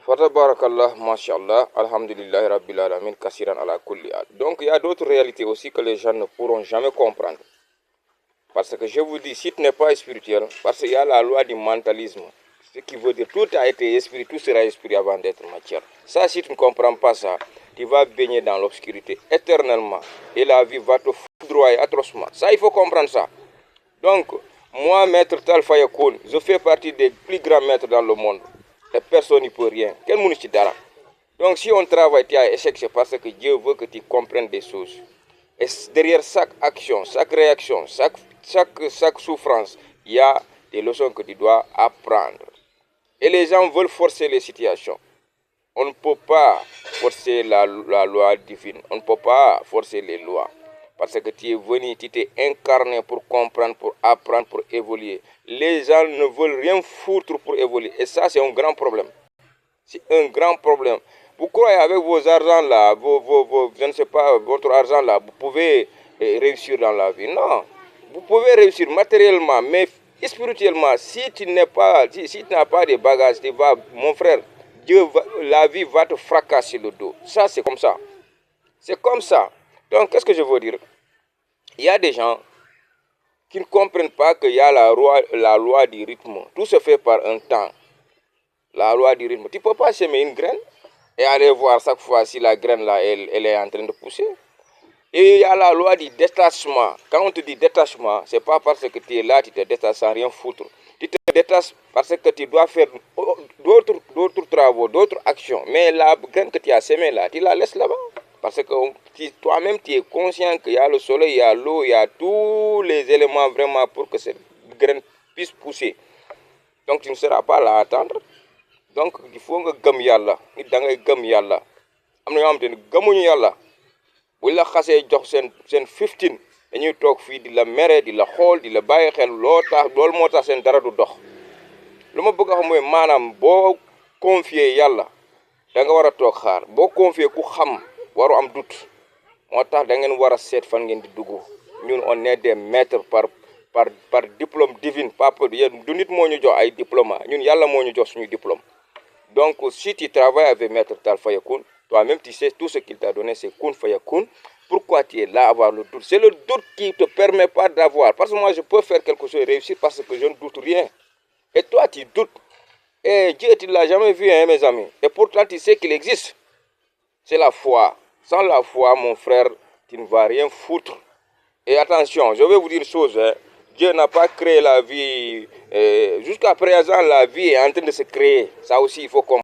Fatabarakallah, mashallah, alhamdulillah, rabbil alamin, kassiran ala kulli al. Donc il y a d'autres réalités aussi que les gens ne pourront jamais comprendre. Parce que je vous dis, si tu n'es pas spirituel, parce qu'il y a la loi du mentalisme, ce qui veut dire tout a été esprit, tout sera esprit avant d'être matière. Ça, si tu ne comprends pas ça, tu vas baigner dans l'obscurité éternellement et la vie va te foudroyer atrocement. Ça, il faut comprendre ça. Donc, moi, maître Talfa Yakoun, je fais partie des plus grands maîtres dans le monde. Et personne n'y peut rien. Quel monde dara. Donc, si on travaille, tu as échec, c'est parce que Dieu veut que tu comprennes des choses. Et derrière chaque action, chaque réaction, chaque souffrance, il y a des leçons que tu dois apprendre. Et les gens veulent forcer les situations. On ne peut pas forcer la loi divine. On ne peut pas forcer les lois. Parce que tu es venu, tu t'es incarné pour comprendre, pour apprendre, pour évoluer. Les gens ne veulent rien foutre pour évoluer. Et ça, c'est un grand problème. C'est un grand problème. Vous croyez avec vos argents là, je ne sais pas, votre argent là, vous pouvez réussir dans la vie. Non. Vous pouvez réussir matériellement, mais spirituellement, si tu n'as pas de bagages, mon frère, la vie va te fracasser le dos. Ça, c'est comme ça. C'est comme ça. Donc, qu'est-ce que je veux dire? Il y a des gens qui ne comprennent pas qu'il y a la loi du rythme. Tout se fait par un temps. La loi du rythme. Tu ne peux pas semer une graine et aller voir chaque fois si la graine là, elle est en train de pousser. Et il y a la loi du détachement. Quand on te dit détachement, ce n'est pas parce que tu es là, tu te détaches sans rien foutre. Tu te détaches parce que tu dois faire d'autres travaux, d'autres actions. Mais la graine que tu as semée là, tu la laisses là-bas. Parce que toi-même, tu es conscient qu'il y a le soleil, il y a l'eau, il y a tous les éléments vraiment pour que cette graine puisse pousser. Donc tu ne seras pas là à attendre. Donc il faut que gëm yàlla nit da ngay gëm yàlla am na ñoo xamante ni gëmuñu yàlla buñ la xasee jox seen 15 dañuy toog fii di la mere di la xool di la bàyyi xel loolu moo tax seen dara du dox lu ma bëgg a xam mooy maanaam boo confier yàlla da nga war a toog xaar boo confier ku xam waru am doute moo tax da ngeen war a seet fan ngeen di dugg ñun on est des maîtres par diplôme divin papa du nit moo ñu jox ay diplôme ñun yàlla moo ñu jox suñu diplôme. Donc, si tu travailles avec Maître Talfa Yakoun, toi-même, tu sais tout ce qu'il t'a donné, c'est Kun Fayakoun. Pourquoi tu es là à avoir le doute? C'est le doute qui ne te permet pas d'avoir. Parce que moi, je peux faire quelque chose et réussir parce que je ne doute rien. Et toi, tu doutes. Et Dieu, tu ne l'as jamais vu, hein, mes amis. Et pourtant, tu sais qu'il existe. C'est la foi. Sans la foi, mon frère, tu ne vas rien foutre. Et attention, je vais vous dire une chose. Hein. Dieu n'a pas créé la vie. Jusqu'à présent, la vie est en train de se créer. Ça aussi, il faut comprendre.